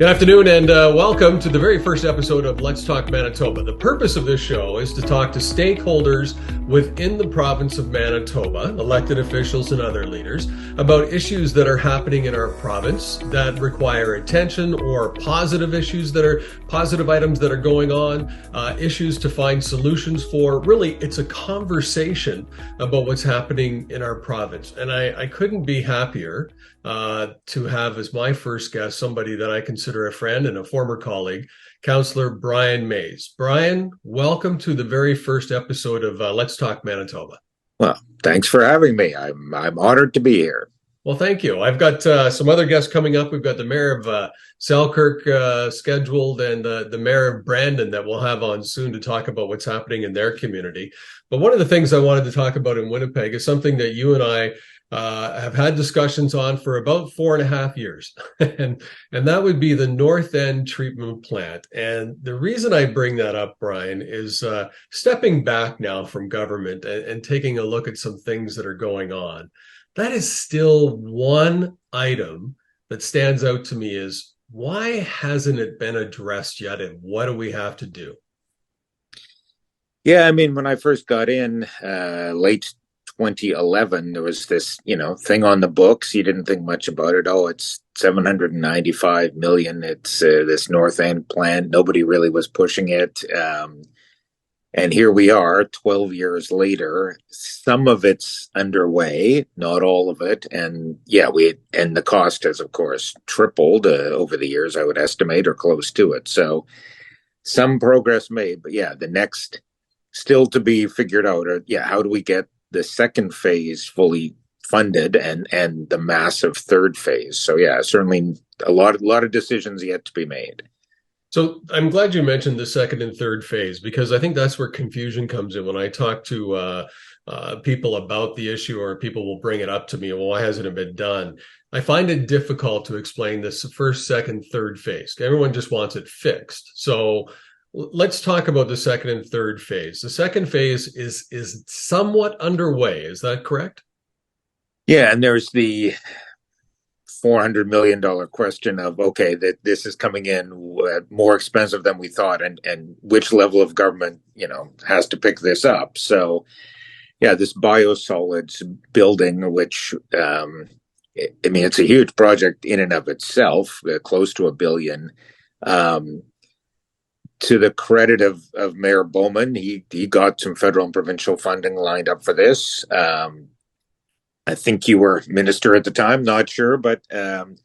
Good afternoon and welcome to the very first episode of Let's Talk Manitoba. The purpose of this show is to talk to stakeholders within the province of Manitoba, elected officials and other leaders, about issues that are happening in our province that require attention, or positive issues that are positive items that are going on, issues to find solutions for. Really, it's a conversation about what's happening in our province. And I couldn't be happier to have as my first guest somebody that I consider a friend and a former colleague, Councillor Brian Mays. Brian, welcome to the very first episode of Let's Talk Manitoba. Well, thanks for having me. I'm honored to be here. Well, thank you. I've got some other guests coming up. We've got the mayor of Selkirk scheduled, and the mayor of Brandon that we'll have on soon to talk about what's happening in their community. But one of the things I wanted to talk about in Winnipeg is something that you and I have had discussions on for about 4.5 years, and that would be the North End treatment plant. And the reason I bring that up, Brian, is stepping back now from government and taking a look at some things that are going on. That is still one item that stands out to me is, why hasn't it been addressed yet, and what do we have to do? Yeah, I mean, when I first got in late 2011, there was this, thing on the books. You didn't think much about it. Oh, it's 795 million. It's this North End plant. Nobody really was pushing it. And here we are 12 years later. Some of it's underway, not all of it. And and the cost has, of course, tripled over the years, I would estimate, or close to it. So some progress made, but the next still to be figured out. How do we get the second phase fully funded and the massive third phase? So certainly a lot of decisions yet to be made. So I'm glad you mentioned the second and third phase, because I think that's where confusion comes in. When I talk to people about the issue, or people will bring it up to me, well, why hasn't it been done? I find it difficult to explain this first, second, third phase. Everyone just wants it fixed. So let's talk about the second and third phase. The second phase is somewhat underway. Is that correct? Yeah, and there's the $400 million question of, okay, that this is coming in more expensive than we thought, and which level of government, has to pick this up. So, this biosolids building, which, it's a huge project in and of itself, close to $1 billion. To the credit of Mayor Bowman, he got some federal and provincial funding lined up for this. I think you were minister at the time, not sure, but, so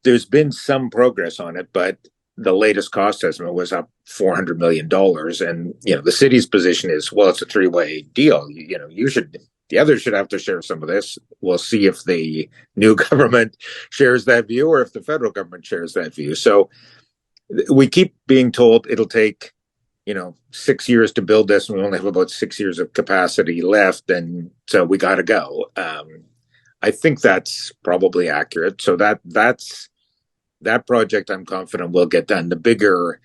there's been some progress on it, but the latest cost estimate was up $400 million. And, the city's position is, well, it's a three-way deal. The others should have to share some of this. We'll see if the new government shares that view, or if the federal government shares that view. So we keep being told it'll take 6 years to build this, and we only have about 6 years of capacity left, and so we got to go. I think that's probably accurate. So that's that project, I'm confident, will get done. The bigger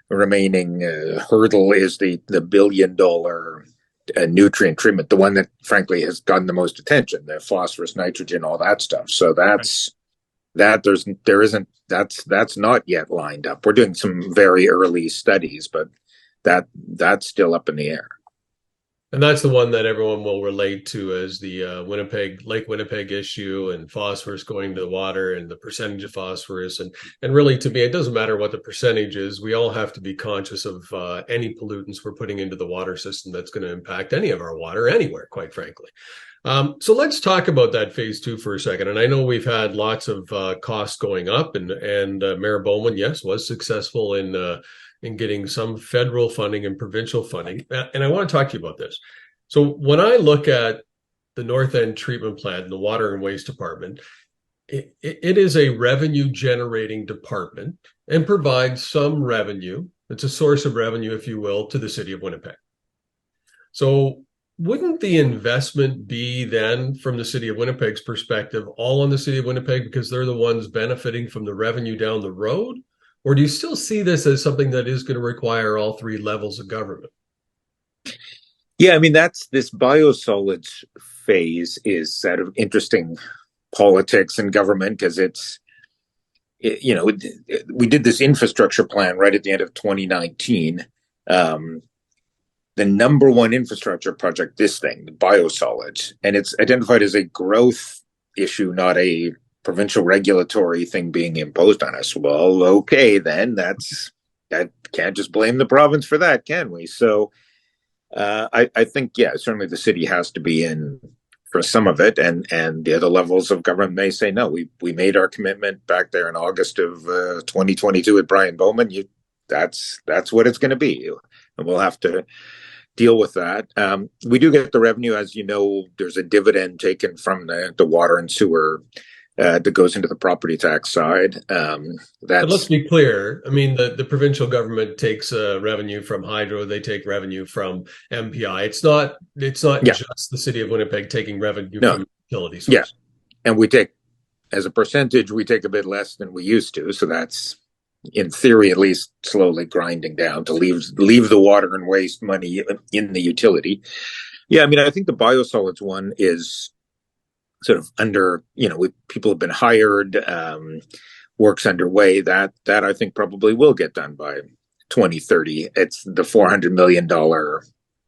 remaining hurdle is the $1 billion nutrient treatment, the one that frankly has gotten the most attention, the phosphorus, nitrogen, all that stuff. So that's that's not yet lined up. We're doing some very early studies, but that's still up in the air. And that's the one that everyone will relate to as the Lake Winnipeg issue, and phosphorus going to the water, and the percentage of phosphorus. And really, to me, it doesn't matter what the percentage is. We all have to be conscious of any pollutants we're putting into the water system that's going to impact any of our water anywhere, quite frankly. So let's talk about that phase 2 for a second. And I know we've had lots of costs going up, and Mayor Bowman, yes, was successful in getting some federal funding and provincial funding. And I want to talk to you about this. So when I look at the North End treatment plant and the Water and Waste Department, it is a revenue generating department and provides some revenue. It's a source of revenue, if you will, to the city of Winnipeg. So wouldn't the investment be then, from the city of Winnipeg's perspective, all on the city of Winnipeg, because they're the ones benefiting from the revenue down the road? Or do you still see this as something that is going to require all three levels of government? Yeah, that's this biosolids phase is sort of interesting politics and government, because it's we did this infrastructure plan right at the end of 2019. The number one infrastructure project, this thing, the biosolids, and it's identified as a growth issue, not a provincial regulatory thing being imposed on us. Well, okay, then that can't just blame the province for that, can we? So I think, yeah, certainly the city has to be in for some of it, and the other levels of government may say no. We made our commitment back there in August of 2022 with Brian Bowman. That's what it's going to be, and we'll have to deal with that. We do get the revenue, as you know. There's a dividend taken from the water and sewer that goes into the property tax side. But let's be clear. I mean, the provincial government takes revenue from hydro. They take revenue from MPI. It's not yeah, just the city of Winnipeg taking revenue no, from utility yeah, sources. and we take, as a percentage, we take a bit less than we used to. So that's, in theory, at least, slowly grinding down to leave the water and waste money in the utility. Yeah, I mean, I think the biosolids one is sort of under, people have been hired, work's underway. That I think probably will get done by 2030. It's the $400 million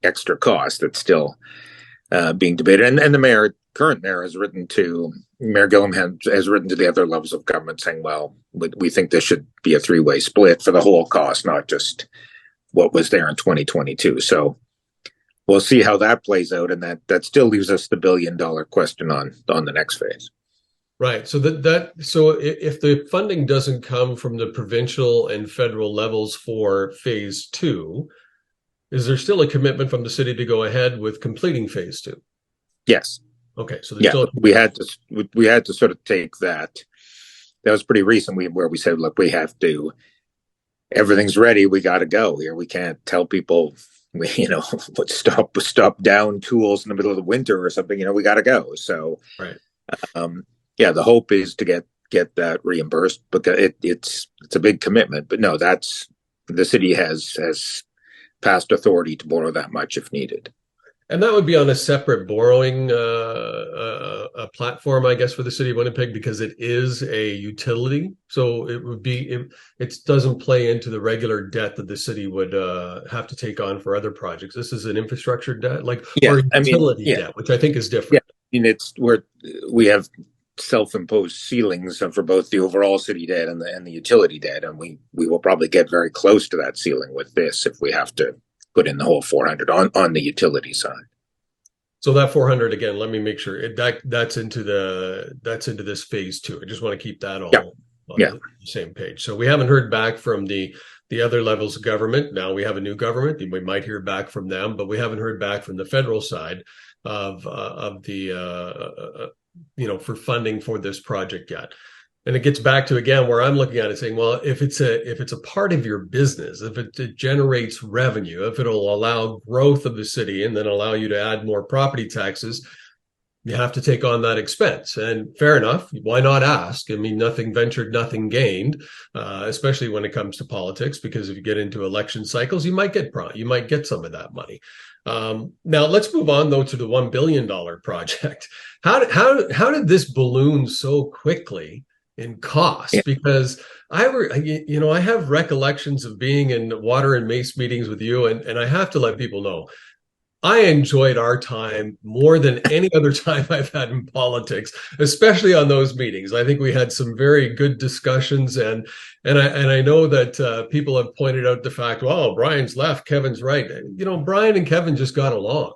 extra cost that's still being debated. And the current mayor has written to, Mayor Gillum has written to the other levels of government saying, well, we think this should be a three-way split for the whole cost, not just what was there in 2022. So we'll see how that plays out, and that still leaves us the $1 billion question on the next phase. Right. So so if the funding doesn't come from the provincial and federal levels for phase two, is there still a commitment from the city to go ahead with completing phase two? Yes. Okay. So we had to sort of take that. That was pretty recent. Where we said, look, we have to. Everything's ready. We got to go here. We can't tell people, stop down tools in the middle of the winter or something. We got to go. So, right. The hope is to get that reimbursed, but it's a big commitment. But no, that's the city has passed authority to borrow that much if needed. And that would be on a separate borrowing a platform, I guess, for the city of Winnipeg, because it is a utility. So it doesn't play into the regular debt that the city would have to take on for other projects. This is an infrastructure debt, or utility debt, which I think is different. Yeah, I mean, it's where we have self-imposed ceilings for both the overall city debt and the utility debt, and we will probably get very close to that ceiling with this if we have to put in the whole 400 on the utility side. So that 400 again, let me make sure that's into this phase two. I just want to keep that all on the same page. So we haven't heard back from the other levels of government. Now we have a new government. We might hear back from them, but we haven't heard back from the federal side of the for funding for this project yet. And it gets back to, again, where I'm looking at it saying, well, if it's a part of your business, if it generates revenue, if it'll allow growth of the city and then allow you to add more property taxes, you have to take on that expense. And fair enough. Why not ask? I mean, nothing ventured, nothing gained, especially when it comes to politics, because if you get into election cycles, you might get some of that money. Now let's move on though to the $1 billion project. How did this balloon so quickly in cost? Because I have recollections of being in water and mace meetings with you, and I have to let people know I enjoyed our time more than any other time I've had in politics, especially on those meetings. I think we had some very good discussions, and I know that people have pointed out the fact, well, Brian's left, Kevin's right. Brian and Kevin just got along.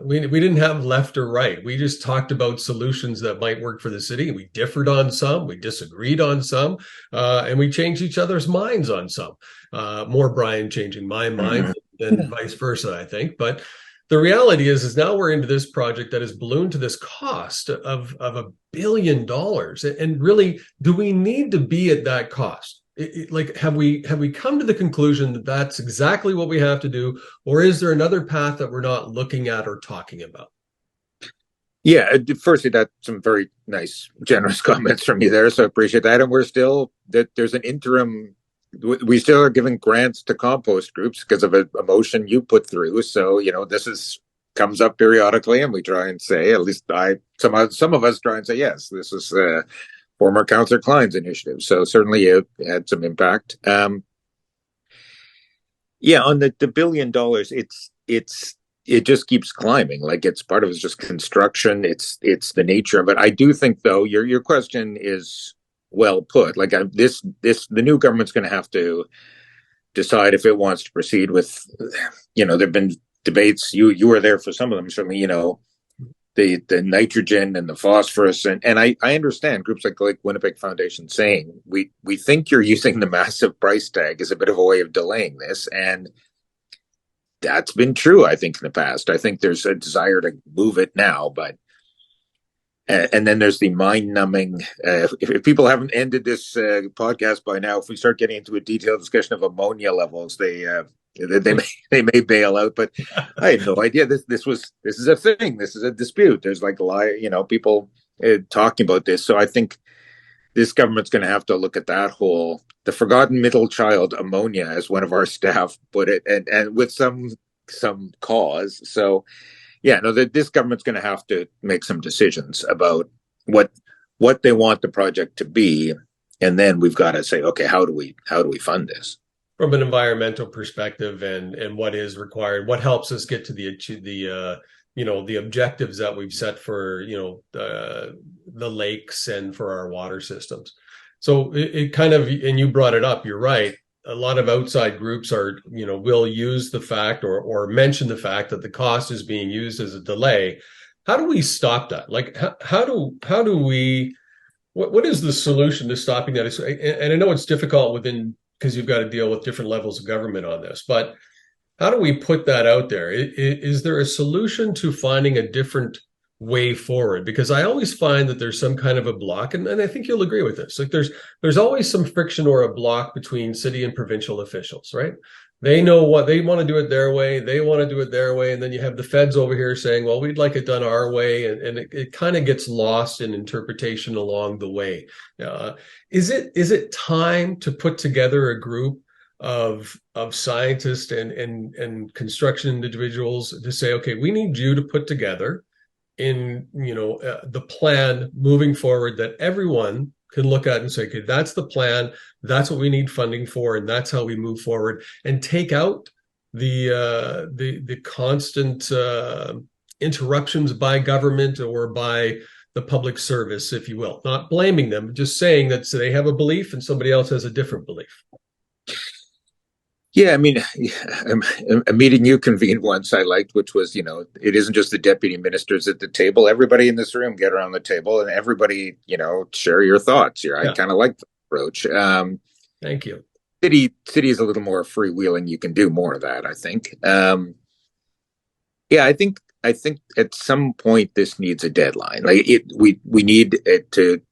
We didn't have left or right. We just talked about solutions that might work for the city. We differed on some, we disagreed on some, and we changed each other's minds on some. More Brian changing my mind than vice versa, I think. But the reality is now we're into this project that has ballooned to this cost of $1 billion. And really, do we need to be at that cost? Have we come to the conclusion that that's exactly what we have to do, or is there another path that we're not looking at or talking about? Yeah, firstly, that's some very nice, generous comments from you there, so I appreciate that. And we're still there's an interim. We still are giving grants to compost groups because of a motion you put through. So this comes up periodically, and we try and say, at least some of us try and say, yes, this is former Councillor Klein's initiative. So certainly it had some impact. Yeah, on the $1 billion, it just keeps climbing. Like it's part of it's just construction. It's the nature of it. I do think though your question is well put. Like the new government's going to have to decide if it wants to proceed with. There've been debates. You were there for some of them. Certainly, the nitrogen and the phosphorus, and I understand groups like Lake Winnipeg Foundation saying we think you're using the massive price tag as a bit of a way of delaying this, and that's been true, I think, in the past. I think there's a desire to move it now, but and then there's the mind-numbing. If people haven't ended this podcast by now, if we start getting into a detailed discussion of ammonia levels, they may bail out. But I had no idea this is a thing. This is a dispute. There's like people talking about this. So I think this government's going to have to look at the forgotten middle child ammonia, as one of our staff put it, and with some cause. So yeah, no, this government's going to have to make some decisions about what they want the project to be, and then we've got to say, okay, how do we fund this from an environmental perspective, and what is required, what helps us get to the objectives that we've set for the lakes and for our water systems. So it kind of, and you brought it up, you're right. A lot of outside groups will use the fact or mention the fact that the cost is being used as a delay. How do we stop that? Like, how do we, what is the solution to stopping that? And I know it's difficult because you've got to deal with different levels of government on this, but how do we put that out there? Is there a solution to finding a different way forward? Because I always find that there's some kind of a block, and I think you'll agree with this. Like there's always some friction or a block between city and provincial officials, right? They know what they want to do it their way, they want to do it their way, and then you have the feds over here saying, well, we'd like it done our way, and it kind of gets lost in interpretation along the way. Is it time to put together a group of scientists and construction individuals to say, okay, we need you to put together in the plan moving forward that everyone can look at and say, okay, that's the plan, that's what we need funding for, and that's how we move forward, and take out the constant interruptions by government or by the public service, if you will. Not blaming them, just saying that they have a belief and somebody else has a different belief. Yeah, I mean, a meeting you convened once I liked, which was, it isn't just the deputy ministers at the table. Everybody in this room get around the table and everybody, share your thoughts here. I kind of like the approach. Thank you. City is a little more freewheeling. You can do more of that, I think. Yeah, I think at some point this needs a deadline. Like we need it to.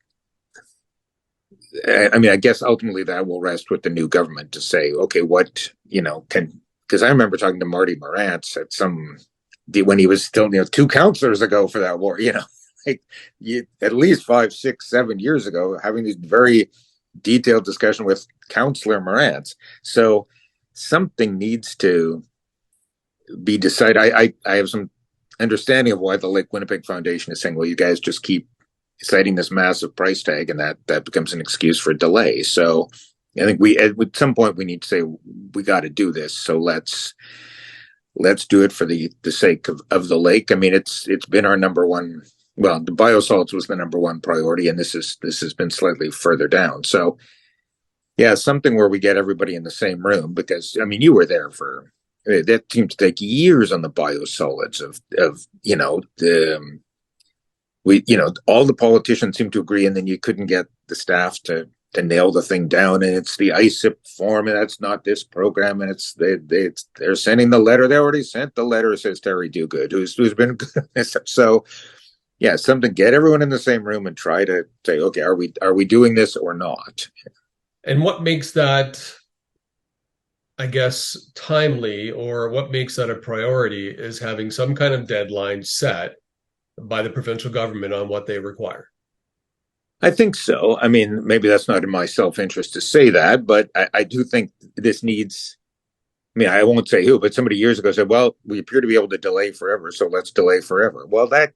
I mean, I guess ultimately that will rest with the new government to say, okay, what because I remember talking to Marty Morantz when he was still 2 councillors ago for that war, at least 5, 6, 7 years ago, having these very detailed discussion with Councillor Morantz. So something needs to be decided. I have some understanding of why the Lake Winnipeg Foundation is saying, well, you guys just keep citing this massive price tag, and that becomes an excuse for delay. So I think at some point we need to say we got to do this. So let's do it for the sake of the lake. I mean, it's been our number one. Well, the biosolids was the number one priority, and this has been slightly further down. So yeah, something where we get everybody in the same room, because I mean, you were there that seemed to take years on the biosolids all the politicians seem to agree, and then you couldn't get the staff to nail the thing down, and it's the ISIP form, and that's not this program, and they're sending the letter. They already sent the letter, says Terry Duguid, who's been so yeah, something, get everyone in the same room and try to say, okay, are we doing this or not? And what makes that, I guess, timely, or what makes that a priority is having some kind of deadline set by the provincial government on what they require. I think so. I mean, maybe that's not in my self-interest to say that, but I do think this needs, I mean, I won't say who, but somebody years ago said, well, we appear to be able to delay forever, so let's delay forever. Well, that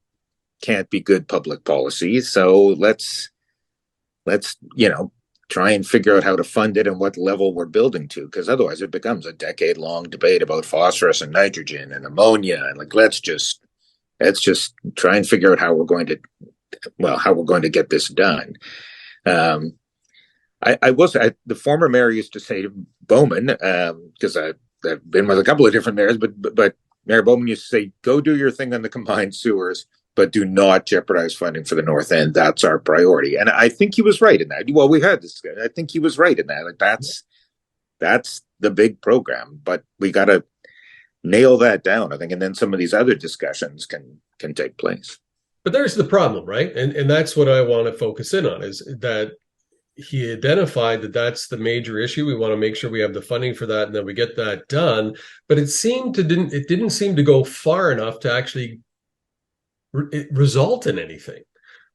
can't be good public policy. So let's let's, try and figure out how to fund it and what level we're building to, because otherwise it becomes a decade-long debate about phosphorus and nitrogen and ammonia, and like let's just try and figure out how we're going to get this done. Um, the former mayor used to say to Bowman, because I've been with a couple of different mayors, but Mayor Bowman used to say, "Go do your thing on the combined sewers, but do not jeopardize funding for the north end. That's our priority." And I think he was right in that. Well, we've had this. I think he was right in that. Like that's the big program, but we got to nail that down, I think, and then some of these other discussions can take place. But there's the problem, right? And that's what I want to focus in on, is that he identified that that's the major issue. We want to make sure we have the funding for that and that we get that done. But it didn't seem to go far enough to actually result in anything.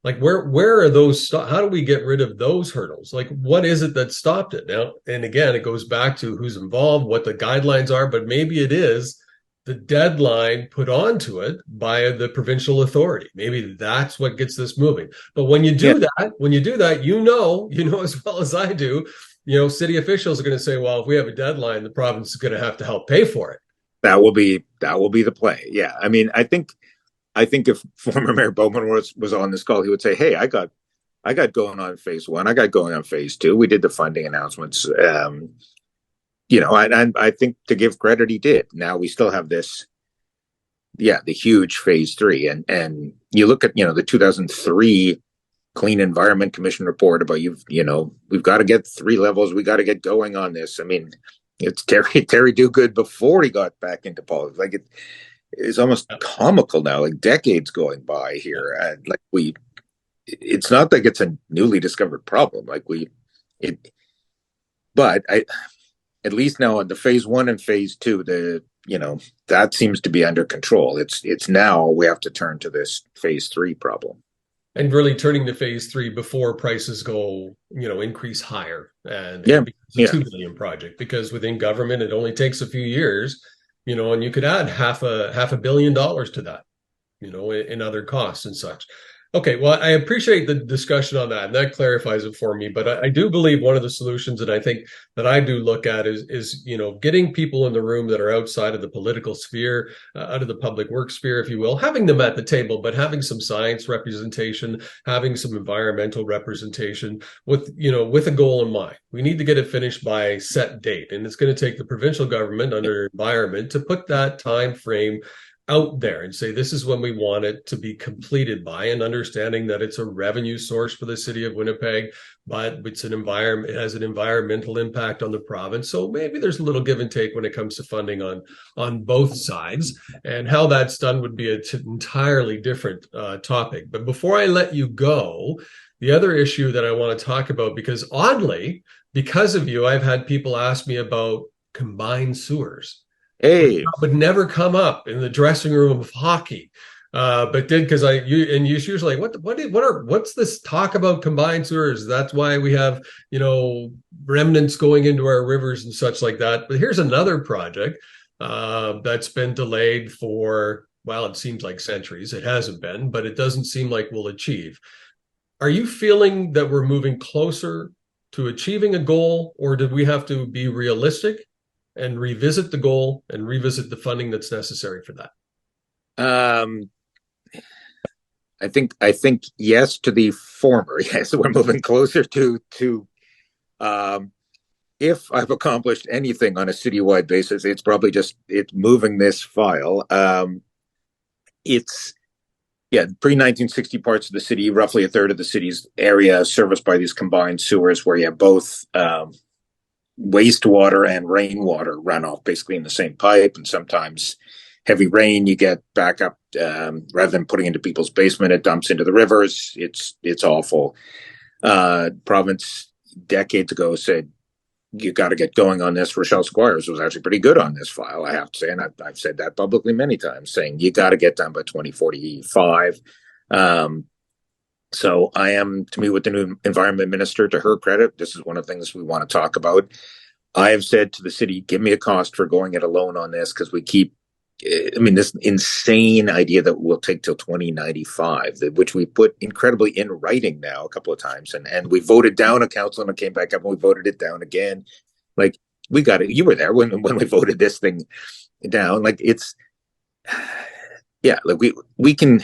Like where are those? How do we get rid of those hurdles? Like what is it that stopped it now? And again, it goes back to who's involved, what the guidelines are, but maybe it is the deadline put onto it by the provincial authority. Maybe that's what gets this moving. But when you do that, you know as well as I do, city officials are going to say, well, if we have a deadline, the province is going to have to help pay for it. That will be the play. Yeah. I mean, I think if former Mayor Bowman was on this call, he would say, "Hey, I got going on phase one. I got going on phase two. We did the funding announcements." And I think, to give credit, he did. Now we still have this, the huge phase three, and you look at the 2003 Clean Environment Commission report about we've got to get 3 levels. We got to get going on this. I mean, it's Terry Dogood before he got back into politics. Like it's almost comical now, like decades going by here. And it's not like it's a newly discovered problem. But at least now in the phase one and phase two, that seems to be under control. It's now we have to turn to this phase three problem. And really turning to phase three before prices go, increase higher. And it's a $2 billion project, because within government, it only takes a few years, and you could add half a billion dollars to that, in other costs and such. Okay, well, I appreciate the discussion on that, and that clarifies it for me. But I do believe one of the solutions that I think that I do look at is getting people in the room that are outside of the political sphere, out of the public works sphere, if you will, having them at the table, but having some science representation, having some environmental representation, with a goal in mind. We need to get it finished by a set date, and it's going to take the provincial government under environment to put that time frame out there and say, this is when we want it to be completed by, and understanding that it's a revenue source for the city of Winnipeg, but it has an environmental impact on the province. So maybe there's a little give and take when it comes to funding on both sides, and how that's done would be an entirely different topic. But before I let you go, the other issue that I want to talk about, because oddly, because of you, I've had people ask me about combined sewers. Hey, would never come up in the dressing room of hockey, but did, because you usually what's this talk about combined sewers? That's why we have remnants going into our rivers and such like that. But here's another project that's been delayed for, well, it seems like centuries. It hasn't been, but it doesn't seem like we'll achieve. Are you feeling that we're moving closer to achieving a goal, or did we have to be realistic and revisit the goal and revisit the funding that's necessary for that? I think yes to the former. Yes, we're moving closer to if I've accomplished anything on a citywide basis, it's probably just moving this file. It's pre-1960 parts of the city, roughly a third of the city's area serviced by these combined sewers, where you have both wastewater and rainwater runoff basically in the same pipe, and sometimes heavy rain, you get back up, rather than putting into people's basement, it dumps into the rivers. It's awful. Province decades ago said, you got to get going on this. Rochelle Squires was actually pretty good on this file, I have to say, and I've said that publicly many times, saying you got to get done by 2045. So I am to meet with the new environment minister. To her credit, this is one of the things we want to talk about. I have said to the city, give me a cost for going it alone on this, because we keep I mean, this insane idea that we'll take till 2095, which we put incredibly in writing now a couple of times, and we voted down a council and it came back up and we voted it down again. Like we got it. You were there when we voted this thing down. Like it's yeah, like we can.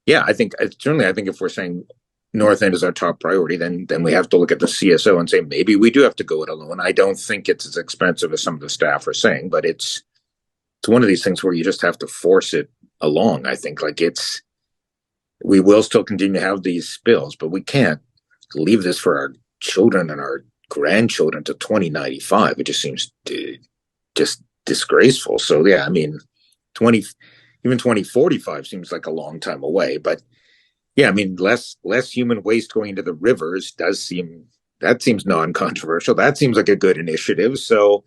Yeah, I think certainly I think if we're saying North End is our top priority, then we have to look at the CSO and say maybe we do have to go it alone. I don't think it's as expensive as some of the staff are saying, but it's one of these things where you just have to force it along. I think like we will still continue to have these spills, but we can't leave this for our children and our grandchildren to 2095. It just seems just disgraceful. So yeah, I mean, 20 even 2045 seems like a long time away, but yeah, I mean, less human waste going into the rivers seems non-controversial. That seems like a good initiative. So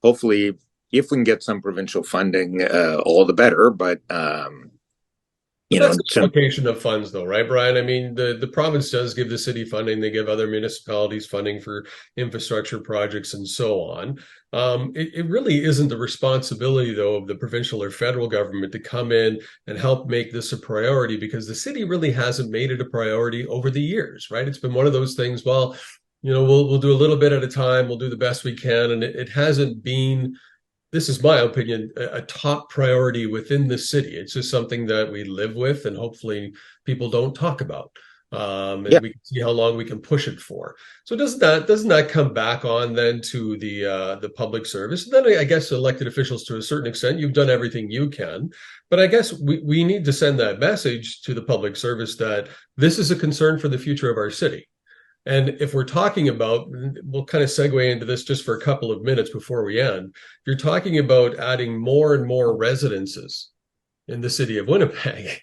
hopefully, if we can get some provincial funding, all the better. But That's the allocation of funds, though, right, Brian? I mean, the province does give the city funding. They give other municipalities funding for infrastructure projects and so on. It really isn't the responsibility, though, of the provincial or federal government to come in and help make this a priority, because the city really hasn't made it a priority over the years, right? It's been one of those things, well, we'll do a little bit at a time. We'll do the best we can. And it hasn't been, this is my opinion, a top priority within the city. It's just something that we live with and hopefully people don't talk about. And we can see how long we can push it for. So doesn't that come back on then to the public service? And then I guess elected officials to a certain extent, you've done everything you can. But I guess we need to send that message to the public service that this is a concern for the future of our city. And if we're talking about, we'll kind of segue into this just for a couple of minutes before we end. If you're talking about adding more and more residences in the city of Winnipeg,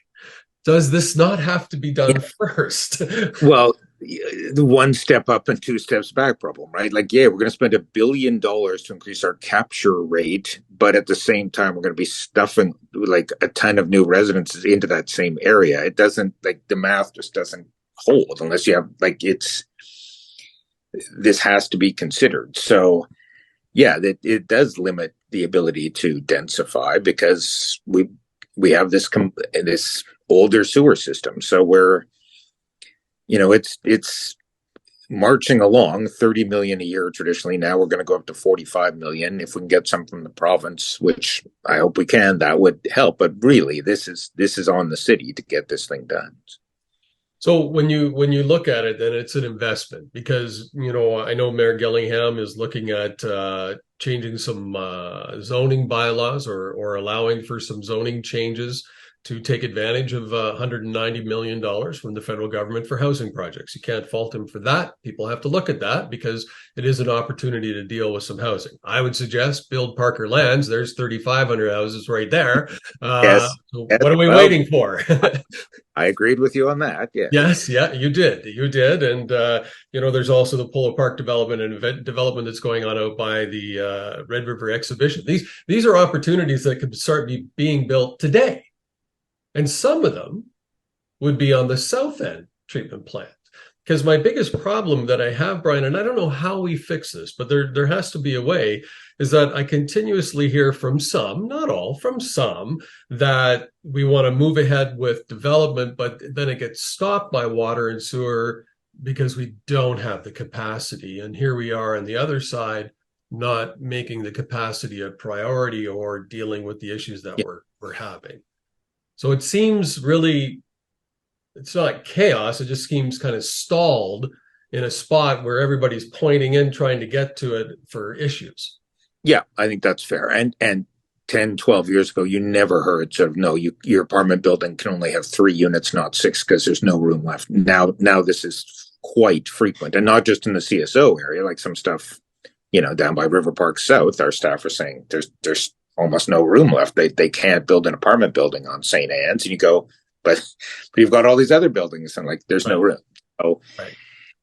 does this not have to be done first? Well, the one step up and two steps back problem, right? Like, yeah, we're going to spend $1 billion to increase our capture rate, but at the same time, we're going to be stuffing like a ton of new residences into that same area. It doesn't, like, the math just doesn't hold unless you have, like, this has to be considered. So yeah, it does limit the ability to densify because we have this older sewer system. So we're, it's marching along 30 million a year traditionally. Now we're going to go up to 45 million. If we can get some from the province, which I hope we can, that would help. But really, this is on the city to get this thing done. So when you look at it, then it's an investment because, I know Mayor Gillingham is looking at changing some zoning bylaws or allowing for some zoning changes to take advantage of $190 million from the federal government for housing projects. You can't fault him for that. People have to look at that because it is an opportunity to deal with some housing. I would suggest build Parker Lands. There's 3,500 houses right there. Yes. So what are we waiting for? I agreed with you on that. Yeah. Yes, yeah, you did. And there's also the Polo Park development and event development that's going on out by the Red River Exhibition. These are opportunities that could start being built today. And some of them would be on the South End treatment plant. Because my biggest problem that I have, Brian, and I don't know how we fix this, but there has to be a way, is that I continuously hear from some, not all, from some, that we want to move ahead with development, but then it gets stopped by water and sewer because we don't have the capacity. And here we are on the other side, not making the capacity a priority or dealing with the issues that we're having. So it seems really, it's not chaos. It just seems kind of stalled in a spot where everybody's pointing in, trying to get to it for issues. Yeah, I think that's fair. And 10, 12 years ago, you never heard sort of, no, your apartment building can only have 3 units, not 6, because there's no room left. Now this is quite frequent, and not just in the CSO area, like some stuff, down by River Park South, our staff are saying there's almost no room left. They can't build an apartment building on St. Anne's. And you go, but you've got all these other buildings and like there's no room. So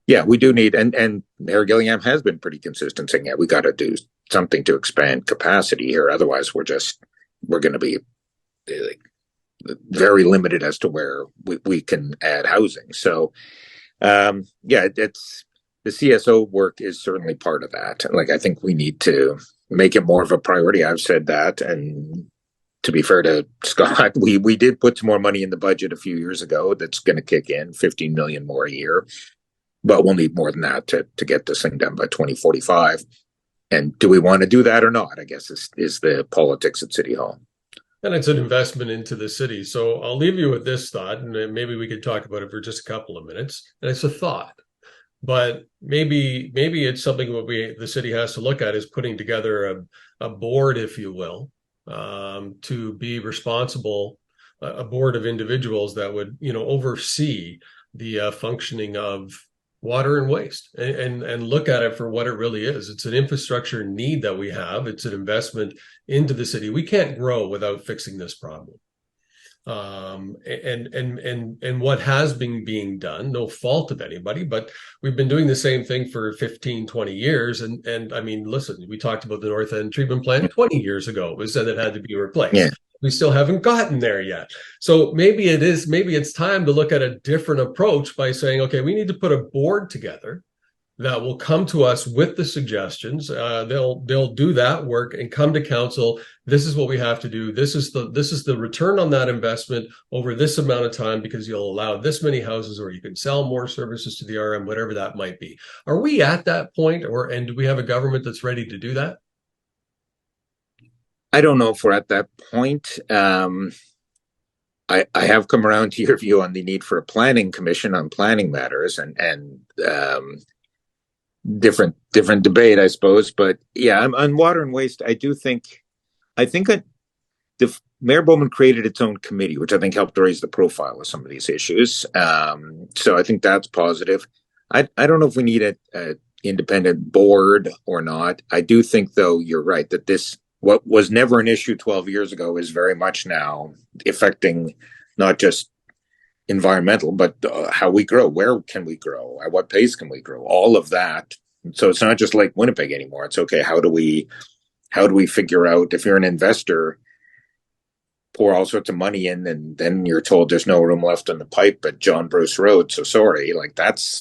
yeah, we do need, and Mayor Gillingham has been pretty consistent saying, yeah, we got to do something to expand capacity here. Otherwise we're going to be like very limited as to where we can add housing. So it's the CSO work is certainly part of that. Like, I think we need to make it more of a priority. I've said that, and to be fair to Scott, we did put some more money in the budget a few years ago. That's going to kick in 15 million more a year, but we'll need more than that to get this thing done by 2045. And do we want to do that or not? I guess is the politics at City Hall. And it's an investment into the city. So I'll leave you with this thought, and maybe we could talk about it for just a couple of minutes. And it's a thought, but maybe it's something what the city has to look at is putting together a board, if you will, to be responsible, a board of individuals that would oversee the functioning of water and waste, and look at it for what it really is. It's an infrastructure need that we have. It's an investment into the city. We can't grow without fixing this problem. And what has been being done, no fault of anybody, but we've been doing the same thing for 15, 20 years. And I mean, listen, we talked about the North End treatment plant 20 years ago. It was said it had to be replaced. Yeah. We still haven't gotten there yet. So maybe it's time to look at a different approach by saying, okay, we need to put a board together that will come to us with the suggestions. They'll do that work and come to council. This is what we have to do. This is the return on that investment over this amount of time, because you'll allow this many houses, or you can sell more services to the RM, whatever that might be. Are we at that point, and do we have a government that's ready to do that? I don't know if we're at that point. I have come around to your view on the need for a planning commission on planning matters, and different debate, I suppose. But yeah, I'm on water and waste. I think the Mayor Bowman created its own committee, which I think helped raise the profile of some of these issues. So I think that's positive. I don't know if we need a independent board or not. I do think, though, you're right that what was never an issue 12 years ago is very much now affecting not just environmental, but how we grow. Where can we grow? At what pace can we grow? All of that. So it's not just Lake Winnipeg anymore. It's okay. How do we figure out, if you're an investor, pour all sorts of money in, and then you're told there's no room left in the pipe at John Bruce Road. So sorry,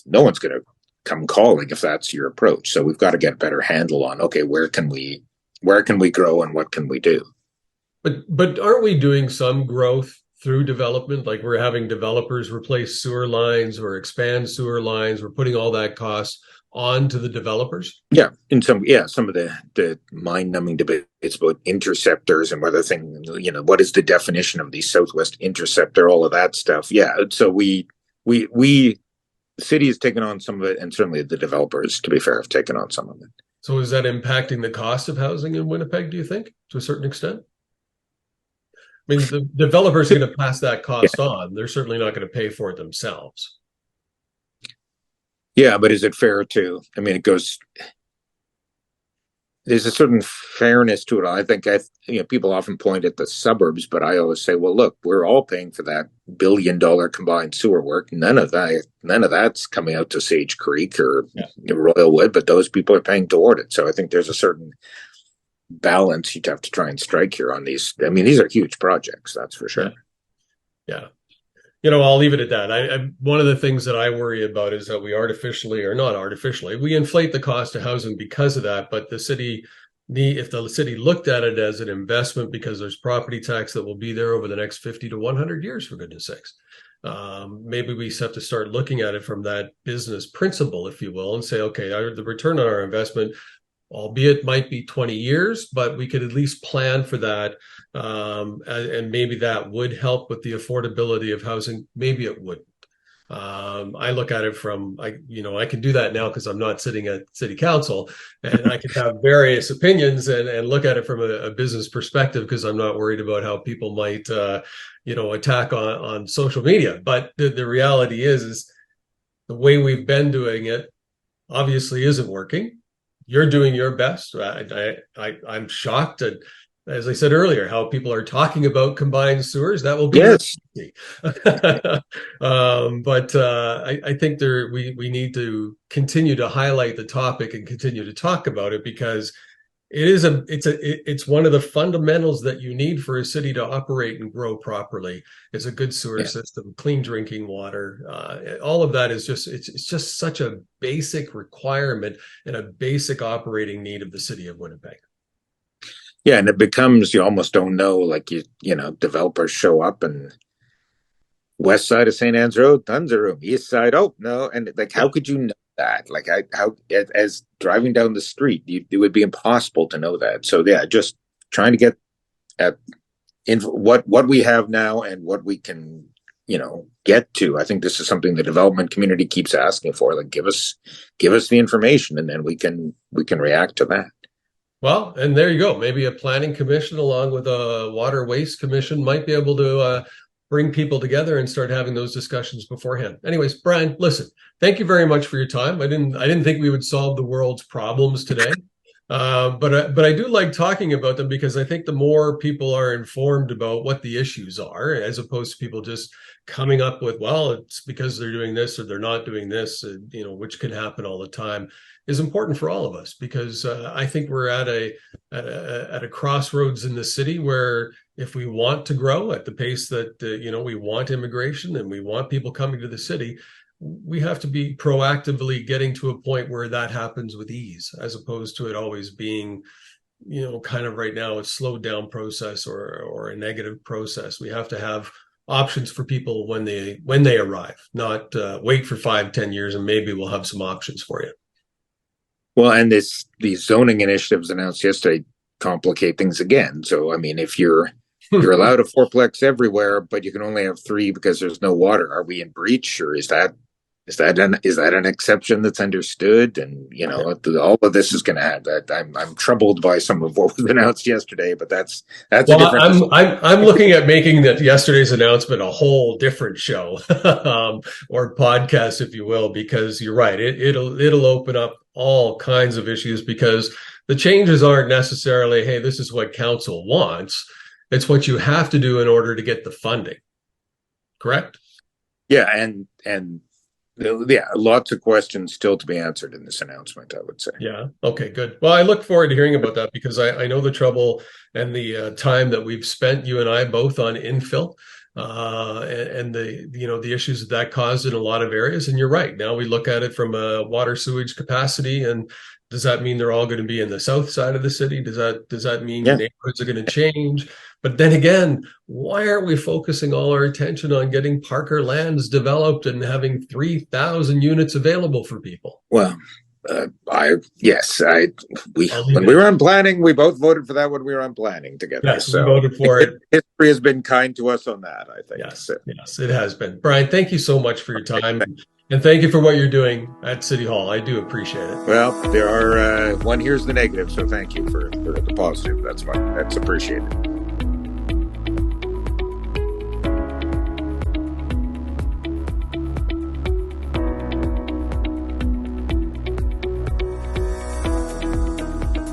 no one's going to come calling if that's your approach. So we've got to get a better handle on, okay, where can we grow and what can we do? But aren't we doing some growth through development? Like, we're having developers replace sewer lines or expand sewer lines. We're putting all that cost onto the developers. Yeah, some of the mind-numbing debates about interceptors and whether what is the definition of the Southwest Interceptor, all of that stuff. Yeah, so we the city has taken on some of it, and certainly the developers, to be fair, have taken on some of it. So is that impacting the cost of housing in Winnipeg, do you think, to a certain extent? I mean, the developers are going to pass that cost on. They're certainly not going to pay for it themselves. Yeah, but is it fair to, there's a certain fairness to it. I think people often point at the suburbs, but I always say, well, look, we're all paying for that $1 billion combined sewer work. None of that's coming out to Sage Creek or Royalwood, but those people are paying toward it. So I think there's a certain balance you'd have to try and strike here on these. I mean, these are huge projects, that's for sure. Yeah. I'll leave it at that. One of the things that I worry about is that we we inflate the cost of housing because of that. But if the city looked at it as an investment, because there's property tax that will be there over the next 50 to 100 years, for goodness sakes, maybe we have to start looking at it from that business principle, if you will, and say, okay, the return on our investment, albeit might be 20 years, but we could at least plan for that. And maybe that would help with the affordability of housing. Maybe it wouldn't. I look at it I can do that now because I'm not sitting at city council, and I can have various opinions and look at it from a business perspective, because I'm not worried about how people might, attack on social media. But the reality is the way we've been doing it obviously isn't working. You're doing your best. I'm shocked at, as I said earlier, how people are talking about combined sewers. That will be but I think we need to continue to highlight the topic and continue to talk about it, because it's one of the fundamentals that you need for a city to operate and grow properly. Is a good sewer system, clean drinking water. All of that is just such a basic requirement and a basic operating need of the city of Winnipeg. Yeah, and it becomes you almost don't know. Like you know, developers show up and west side of St. Anne's Road, tons of room. East side, oh no, and like how could you know that? Like how as driving down the street, it would be impossible to know that. So yeah, just trying to get at what we have now and what we can get to. I think this is something the development community keeps asking for. Like give us the information, and then we can react to that. Well, and there you go. Maybe a planning commission along with a water waste commission might be able to bring people together and start having those discussions beforehand. Anyways, Brian, listen, thank you very much for your time. I didn't think we would solve the world's problems today. But I do like talking about them because I think the more people are informed about what the issues are, as opposed to people just coming up with, well, it's because they're doing this or they're not doing this, which can happen all the time, is important for all of us because I think we're at a crossroads in the city where if we want to grow at the pace that we want immigration and we want people coming to the city, we have to be proactively getting to a point where that happens with ease, as opposed to it always being, kind of right now a slowed down process or a negative process. We have to have options for people when they arrive, not wait for 5-10 years and maybe we'll have some options for you. Well, and these zoning initiatives announced yesterday complicate things again. So, I mean, if you're allowed a fourplex everywhere, but you can only have three because there's no water, are we in breach, or is that an exception that's understood? And all of this is going to have that. I'm troubled by some of what was announced yesterday, but that's a different. I'm looking at making that yesterday's announcement a whole different show or podcast, if you will, because you're right. It'll open up all kinds of issues because the changes aren't necessarily, hey, this is what council wants. It's what you have to do in order to get the funding. Correct? Yeah, and lots of questions still to be answered in this announcement, I would say. Yeah. Okay, good. Well, I look forward to hearing about that because I know the trouble and the time that we've spent, you and I both, on infill and the issues that caused in a lot of areas. And you're right. Now we look at it from a water sewage capacity, and does that mean they're all going to be in the south side of the city? Does that mean neighborhoods are going to change? But then again, why aren't we focusing all our attention on getting Parker lands developed and having 3,000 units available for people? Well, when we were on planning, we both voted for that when we were on planning together. Yes, so we voted for it. History has been kind to us on that, I think. Yes, it has been. Brian, thank you so much for your time. And thank you for what you're doing at City Hall. I do appreciate it. Well, there are one here's the negative, so thank you for the positive. That's appreciated.